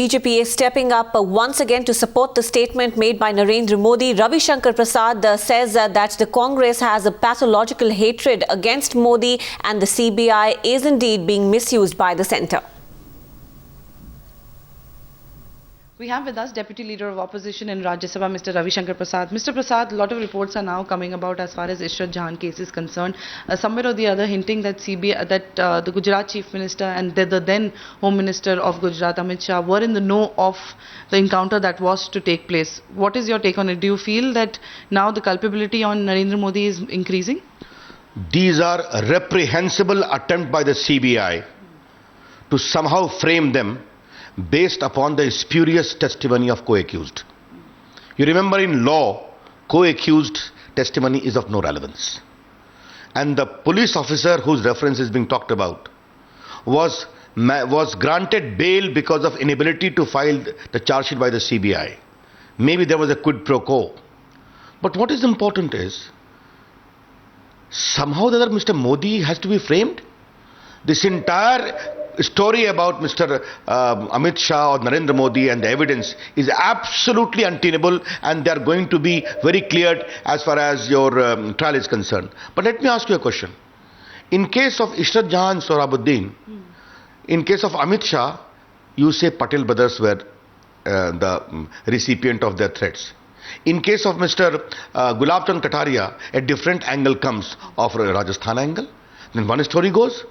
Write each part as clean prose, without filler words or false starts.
BJP is stepping up once again to support the statement made by Narendra Modi. Ravi Shankar Prasad says that the Congress has a pathological hatred against Modi and the CBI is indeed being misused by the centre. We have with us Deputy Leader of Opposition in Rajya Sabha, Mr. Ravi Shankar Prasad. Mr. Prasad, a lot of reports are now coming about as far as Ishrat Jahan case is concerned. Somewhere or the other hinting that the Gujarat Chief Minister and the then Home Minister of Gujarat, Amit Shah, were in the know of the encounter that was to take place. What is your take on it? Do you feel that now the culpability on Narendra Modi is increasing? These are a reprehensible attempt by the CBI to somehow frame them based upon the spurious testimony of co-accused. You remember in law, co-accused testimony is of no relevance. And the police officer whose reference is being talked about was granted bail because of inability to file the charge sheet by the CBI. Maybe there was a quid pro quo. But what is important is, somehow the other Mr. Modi has to be framed. This entire story about Mr. Amit Shah or Narendra Modi and the evidence is absolutely untenable, and they are going to be very cleared as far as your trial is concerned. But let me ask you a question. In case of Ishrat Jahan and Sohrabuddin, in case of Amit Shah, you say Patel brothers were the recipient of their threats. In case of Mr. Gulab Chand Kataria, a different angle comes of a Rajasthan angle. Then one story goes.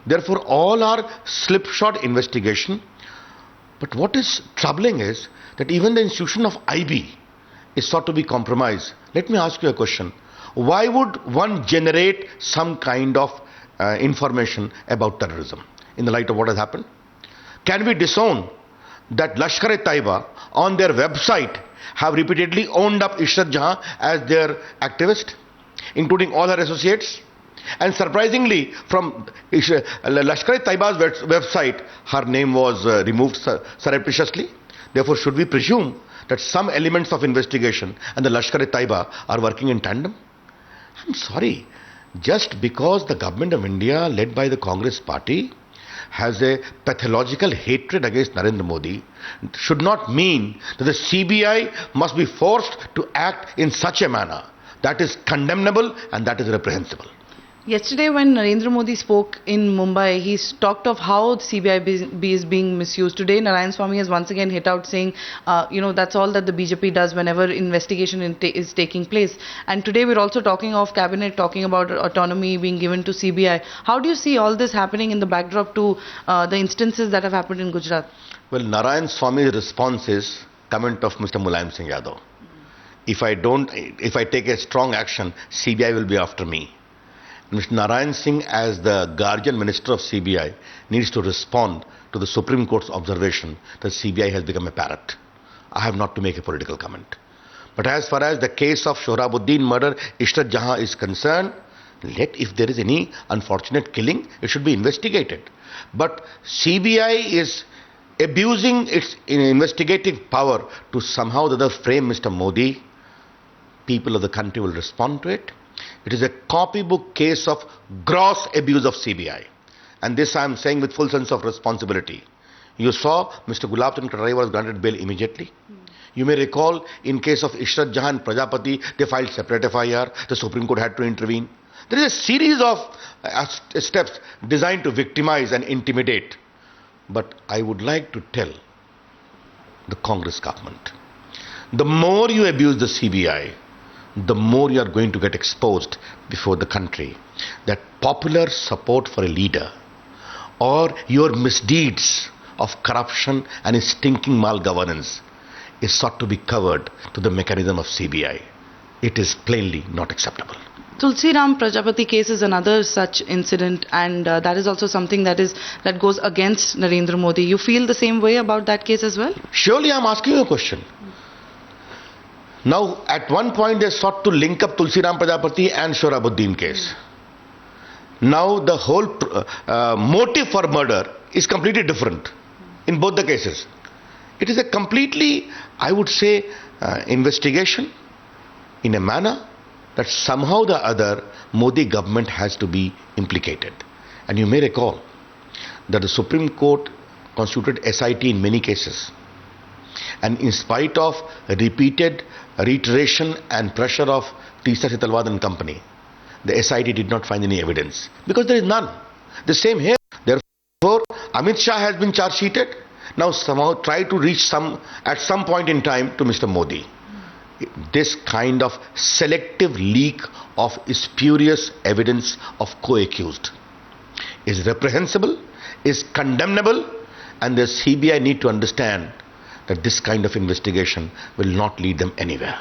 Therefore, all are slipshod investigation. But what is troubling is that even the institution of IB is sought to be compromised. Let me ask you a question. Why would one generate some kind of information about terrorism in the light of what has happened? Can we disown that Lashkar-e-Taiba on their website have repeatedly owned up Ishrat Jahan as their activist, including all her associates? And surprisingly, from Lashkar-e-Taiba's website, her name was removed surreptitiously. Therefore, should we presume that some elements of investigation and the Lashkar-e-Taiba are working in tandem? I'm sorry, just because the government of India, led by the Congress party, has a pathological hatred against Narendra Modi, should not mean that the CBI must be forced to act in such a manner. That is condemnable and that is reprehensible. Yesterday, when Narendra Modi spoke in Mumbai, he talked of how CBI is being misused. Today, Narayan-Swamy has once again hit out saying, that's all that the BJP does whenever investigation is taking place. And today, we're also talking of cabinet, talking about autonomy being given to CBI. How do you see all this happening in the backdrop to the instances that have happened in Gujarat? Well, Narayan-Swamy's response is comment of Mr. Mulayam Singh Yadav. If I take a strong action, CBI will be after me. Mr. Narayan Singh, as the guardian minister of CBI, needs to respond to the Supreme Court's observation that CBI has become a parrot. I have not to make a political comment. But as far as the case of Sohrabuddin murder, Ishrat Jahan is concerned, if there is any unfortunate killing, it should be investigated. But CBI is abusing its investigative power to somehow frame Mr. Modi. People of the country will respond to it. It is a copybook case of gross abuse of CBI. And this I am saying with full sense of responsibility. You saw Mr. Gulab Chand Kataria was granted bail immediately. You may recall in case of Ishrat Jahan Prajapati, they filed separate FIR. The Supreme Court had to intervene. There is a series of steps designed to victimize and intimidate. But I would like to tell the Congress government, the more you abuse the CBI, the more you are going to get exposed before the country that popular support for a leader or your misdeeds of corruption and stinking malgovernance is sought to be covered to the mechanism of CBI. It is plainly not acceptable. Tulsi Ram Prajapati case is another such incident, and that is also something that goes against Narendra Modi. You feel the same way about that case as well? Surely I am asking you a question. Now, at one point they sought to link up Tulsi Ram Prajapati and Sohrabuddin case. Now the whole motive for murder is completely different in both the cases. It is a completely, I would say, investigation in a manner that somehow the other Modi government has to be implicated. And you may recall that the Supreme Court constituted SIT in many cases. And in spite of repeated reiteration and pressure of Teesta Setalvad and company, the SIT did not find any evidence because there is none. The same here. Therefore, Amit Shah has been charge sheeted. Now somehow try to reach at some point in time to Mr. Modi. This kind of selective leak of spurious evidence of co-accused is reprehensible, is condemnable, and the CBI need to understand that this kind of investigation will not lead them anywhere.